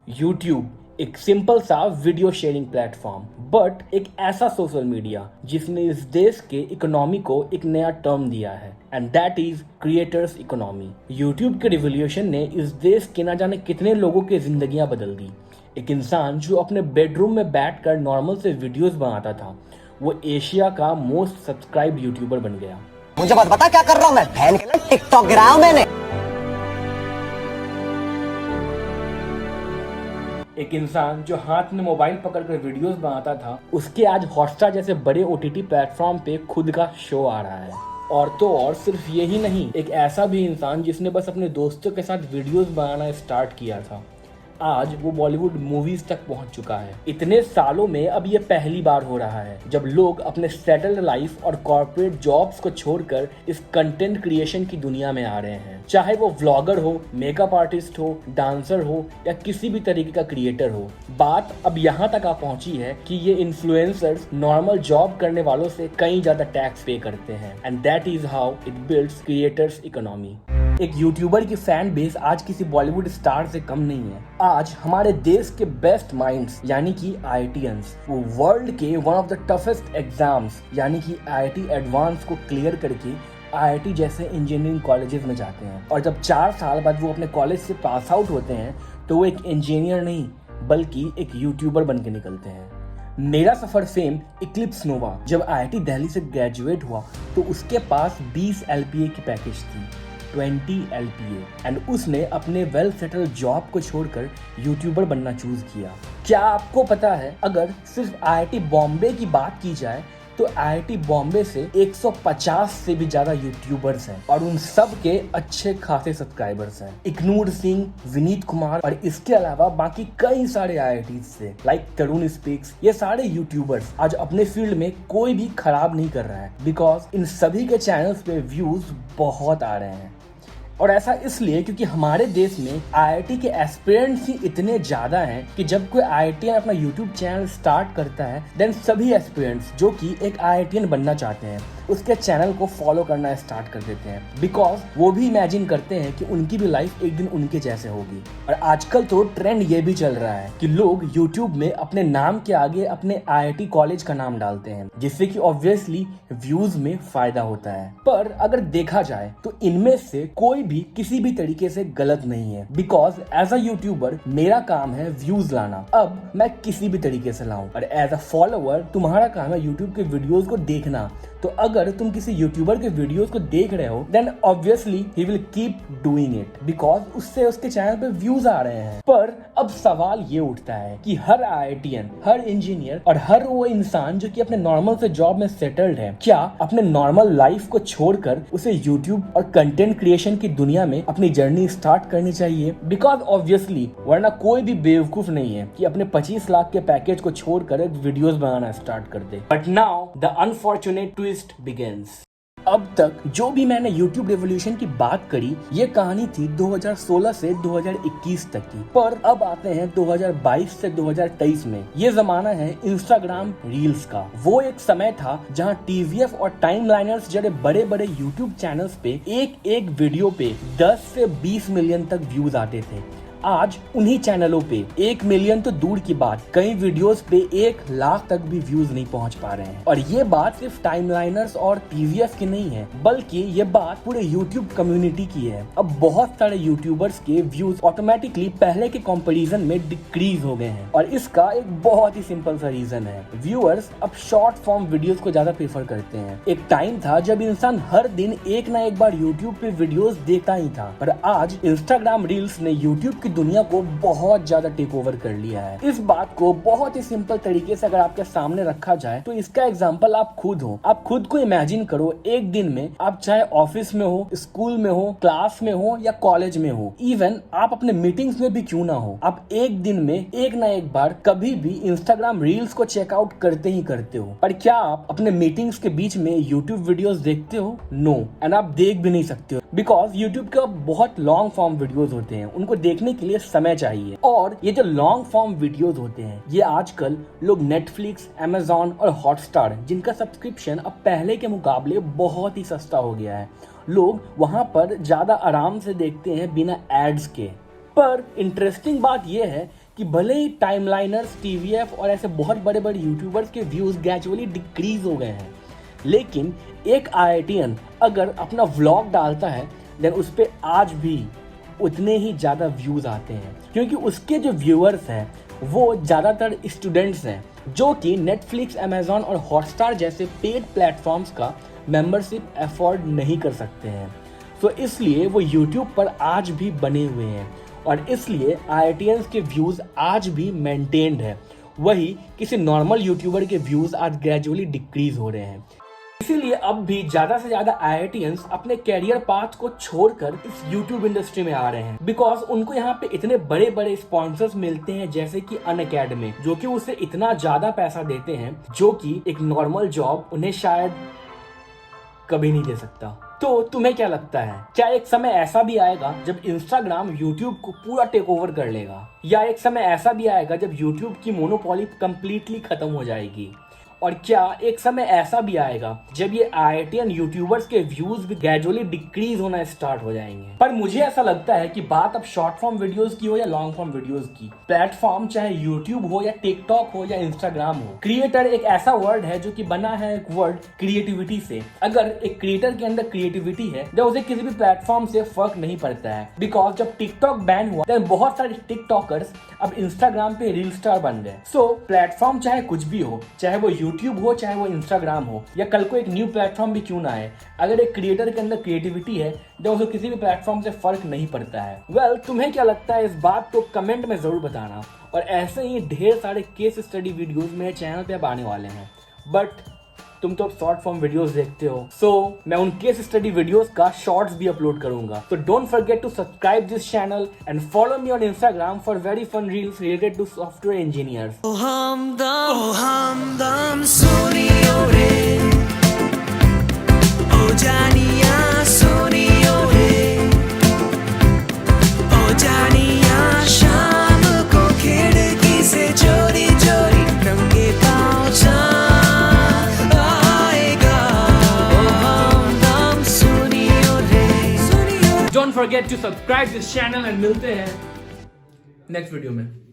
YouTube एक simple सा video sharing platform, but एक ऐसा सोशल मीडिया जिसने इस देश के इकोनॉमी को एक नया टर्म दिया है, and that is creators economy. YouTube के रिवोल्यूशन ने इस देश के ना जाने कितने लोगों की जिंदगियां बदल दी। एक इंसान जो अपने बेडरूम में बैठकर नॉर्मल से वीडियोस बनाता था, वो एशिया का मोस्ट सब्सक्राइब यूट्यूबर बन गया। मुझे मत बता क्या कर रहा हूँ मैं, बहन के लिए टिकटॉक गिराया हूं मैंने। एक इंसान जो हाथ में मोबाइल पकड़कर वीडियोस बनाता था, उसके आज हॉटस्टार जैसे बड़े ओटीटी प्लेटफॉर्म पे खुद का शो आ रहा है। और तो और सिर्फ यही नहीं, एक ऐसा भी इंसान जिसने बस अपने दोस्तों के साथ वीडियोस बनाना स्टार्ट किया था, आज वो बॉलीवुड मूवीज तक पहुंच चुका है। इतने सालों में अब ये पहली बार हो रहा है जब लोग अपने सेटल्ड लाइफ और कॉर्पोरेट जॉब्स को छोड़कर इस कंटेंट क्रिएशन की दुनिया में आ रहे हैं। चाहे वो व्लॉगर हो, मेकअप आर्टिस्ट हो, डांसर हो या किसी भी तरीके का क्रिएटर हो, बात अब यहाँ तक आ पहुंची है कि ये इन्फ्लुएंसर्स नॉर्मल जॉब करने वालों से कई ज्यादा टैक्स पे करते हैं, and that is how it builds creators economy. एक यूट्यूबर की फैन बेस आज किसी बॉलीवुड स्टार से कम नहीं है। आज हमारे देश के बेस्ट माइंड्स यानी कि आईआईटियंस, वो वर्ल्ड के one of the toughest exams यानी कि आईआईटी एडवांस को क्लियर करके आईआईटी जैसे इंजीनियरिंग कॉलेजेस में जाते हैं, और जब 4 साल बाद वो अपने कॉलेज से पास आउट होते हैं तो वो एक इंजीनियर नहीं बल्कि एक यूट्यूबर बन के निकलते हैं। मेरा सफर फेम इक्लिप्स नोवा जब आईआईटी दिल्ली से ग्रेजुएट हुआ तो उसके पास 20 एलपीए की पैकेज थी, 20 LPA, एंड उसने अपने वेल सेटल जॉब को छोड़कर यूट्यूबर बनना चूज किया। क्या आपको पता है, अगर सिर्फ आईआईटी बॉम्बे की बात की जाए तो आईआईटी बॉम्बे से 150 से भी ज्यादा यूट्यूबर्स हैं और उन सब के अच्छे खासे सब्सक्राइबर्स हैं। इग्नूर सिंह, विनीत कुमार और इसके अलावा बाकी कई सारे आईआईटी से लाइक तरुण स्पीक्स, ये सारे यूट्यूबर्स आज अपने फील्ड में कोई भी खराब नहीं कर रहा है, बिकॉज इन सभी के चैनल्स पे व्यूज बहुत आ रहे हैं। और ऐसा इसलिए क्योंकि हमारे देश में आईआईटी के एस्पिरेंट्स ही इतने ज्यादा हैं कि जब कोई आईआईटीएन अपना यूट्यूब चैनल स्टार्ट करता है, देन सभी एस्पिरेंट्स जो कि एक आईआईटीएन बनना चाहते हैं उसके चैनल को फॉलो करना स्टार्ट कर देते हैं, बिकॉज वो भी इमेजिन करते हैं कि उनकी भी लाइफ एक दिन उनके जैसे होगी। और आजकल तो ट्रेंड ये भी चल रहा है कि लोग यूट्यूब में अपने नाम के आगे अपने आईआईटी कॉलेज का नाम डालते हैं, जिससे कि ऑब्वियसली व्यूज में फायदा होता है। पर अगर देखा जाए तो इनमें से कोई भी किसी भी तरीके से गलत नहीं है, बिकॉज एज अ यूट्यूबर मेरा काम है व्यूज लाना। अब मैं किसी भी तरीके से लाऊं, और एज अ फॉलोअर तुम्हारा काम है यूट्यूब के वीडियोस को देखना। तो अगर तुम किसी यूट्यूबर के वीडियोस को देख रहे हो, then obviously he will keep doing it, because उससे उसके चैनल पे व्यूज आ रहे हैं। पर अब सवाल ये उठता है कि हर आईआईटीएन, हर इंजीनियर और हर वो इंसान जो कि अपने नॉर्मल से जॉब में सेटल्ड है, क्या अपने नॉर्मल लाइफ को छोड़कर उसे यूट्यूब और कंटेंट क्रिएशन की दुनिया में अपनी जर्नी स्टार्ट करनी चाहिए? बिकॉज ऑब्वियसली वरना कोई भी बेवकूफ नहीं है कि अपने 25 लाख के पैकेज को छोड़कर एक वीडियोस बनाना स्टार्ट कर दे। But now the unfortunate twist begins। अब तक जो भी मैंने YouTube रेवोल्यूशन की बात करी, ये कहानी थी 2016 से 2021 तक की। पर अब आते हैं 2022 से 2023 में। ये जमाना है इंस्टाग्राम रील्स का। वो एक समय था जहां टीवीएफ और टाइमलाइनर्स जैसे बड़े बड़े YouTube चैनल्स पे एक एक वीडियो पे 10 से 20 मिलियन तक व्यूज आते थे। आज उन्हीं चैनलों पे 1 मिलियन तो दूर की बात, कई वीडियोस पे 1 लाख तक भी व्यूज नहीं पहुंच पा रहे हैं। और ये बात सिर्फ टाइमलाइनर्स और टीवीएफ की नहीं है, बल्कि ये बात पूरे यूट्यूब कम्युनिटी की है। अब बहुत सारे यूट्यूबर्स के व्यूज ऑटोमेटिकली पहले के कंपैरिजन में डिक्रीज हो गए हैं, और इसका एक बहुत ही सिंपल सा रीजन है। व्यूअर्स अब शॉर्ट फॉर्म वीडियोस को ज्यादा प्रेफर करते हैं। एक टाइम था जब इंसान हर दिन एक ना एक बार यूट्यूब पे वीडियोस देखता ही था, पर आज इंस्टाग्राम रील्स ने यूट्यूब की दुनिया को बहुत ज्यादा टेक ओवर कर लिया है। इस बात को बहुत ही सिंपल तरीके से अगर आपके सामने रखा जाए तो इसका एग्जांपल आप खुद हो। आप खुद को इमेजिन करो, एक दिन में आप चाहे ऑफिस में हो, स्कूल में हो, क्लास में हो या कॉलेज में हो, इवन आप अपने मीटिंग्स में भी क्यों ना हो, आप एक दिन में एक ना एक बार कभी भी इंस्टाग्राम रील्स को चेकआउट करते ही करते हो। पर क्या आप अपने मीटिंग्स के बीच में यूट्यूब वीडियोस देखते हो? नो, एंड आप देख भी नहीं सकते हो, बिकॉज यूट्यूब के बहुत लॉन्ग फॉर्म वीडियोस होते हैं, उनको देखने के लिए समय चाहिए। और ये जो लॉन्ग फॉर्म वीडियोस होते हैं, ये आजकल लोग नेटफ्लिक्स, अमेजॉन और हॉटस्टार, जिनका सब्सक्रिप्शन अब पहले के मुकाबले बहुत ही सस्ता हो गया है, लोग वहां पर ज्यादा आराम से देखते हैं बिना एड्स के। पर इंटरेस्टिंग बात यह है कि भले ही टाइमलाइनर्स, टीवीएफ और ऐसे बहुत बड़े बड़े यूट्यूबर्स के व्यूज ग्रेजुअली डिक्रीज हो गए हैं, लेकिन एक IITian अगर अपना व्लॉग डालता है देन उस पर आज भी उतने ही ज़्यादा व्यूज़ आते हैं, क्योंकि उसके जो व्यूअर्स हैं वो ज़्यादातर स्टूडेंट्स हैं जो कि नेटफ्लिक्स, अमेजॉन और हॉटस्टार जैसे पेड प्लेटफॉर्म्स का मेंबरशिप अफोर्ड नहीं कर सकते हैं। तो इसलिए वो यूट्यूब पर आज भी बने हुए हैं और इसलिए IITians के व्यूज़ आज भी मेंटेन्ड है। वही किसी नॉर्मल यूट्यूबर के व्यूज़ आज ग्रेजुअली डिक्रीज हो रहे हैं। इसीलिए अब भी ज़्यादा से ज़्यादा IITians अपने कैरियर पाथ को छोड़कर इस यूट्यूब इंडस्ट्री में आ रहे हैं, बिकॉज उनको यहाँ पे इतने बड़े बड़े स्पॉन्सर्स मिलते हैं जैसे कि अनअकैडमी, जो कि उसे इतना ज़्यादा पैसा देते हैं जो कि एक नॉर्मल जॉब उन्हें शायद कभी नहीं दे सकता। तो तुम्हें क्या लगता है, क्या एक समय ऐसा भी आएगा जब इंस्टाग्राम यूट्यूब को पूरा टेक ओवर कर लेगा, या एक समय ऐसा भी आएगा जब यूट्यूब की मोनोपोली कंप्लीटली खत्म हो जाएगी, और क्या एक समय ऐसा भी आएगा जब ये IITian यूट्यूबर्स के व्यूज भी ग्रेजुअली डिक्रीज होना स्टार्ट हो जाएंगे। पर मुझे ऐसा लगता है कि बात अब शॉर्ट फॉर्म वीडियोस की हो या लॉन्ग फॉर्म वीडियोस की, प्लेटफॉर्म चाहे यूट्यूब हो या टिकटॉक हो या इंस्टाग्राम हो, क्रिएटर एक ऐसा वर्ड है जो कि बना है एक वर्ड क्रिएटिविटी से। अगर एक क्रिएटर के अंदर क्रिएटिविटी है जब उसे किसी भी प्लेटफॉर्म से फर्क नहीं पड़ता है, बिकॉज जब टिकटॉक बैन हुआ तो बहुत सारे टिकटॉकर्स अब इंस्टाग्राम पे रील स्टार बन गए। सो प्लेटफॉर्म चाहे कुछ भी हो, चाहे वो यूट्यूब हो चाहे वो इंस्टाग्राम हो या कल को एक न्यू प्लेटफॉर्म भी क्यों ना आए, अगर एक क्रिएटर के अंदर क्रिएटिविटी है जब उसे किसी भी प्लेटफॉर्म से फर्क नहीं पड़ता है। वेल, तुम्हें क्या लगता है इस बात को कमेंट में जरूर बताना, और ऐसे ही ढेर सारे केस स्टडी वीडियोस मेरे चैनल पे अब आने वाले हैं। बट तुम तो शॉर्ट फॉर्म वीडियोस देखते हो, सो मैं उन केस स्टडी वीडियोस का शॉर्ट्स भी अपलोड करूंगा। तो don't forget to subscribe this channel and follow me on Instagram for very fun reels related to software engineers. हमदम सोनियो रे, ओ जानिया सोनियो रे, ओ जानिया शाम को खिड़की से चोरी चोरी नंगे पाँव आएगा। ओ हमदम सोनियो रे, don't forget to subscribe this channel and मिलते हैं नेक्स्ट वीडियो में।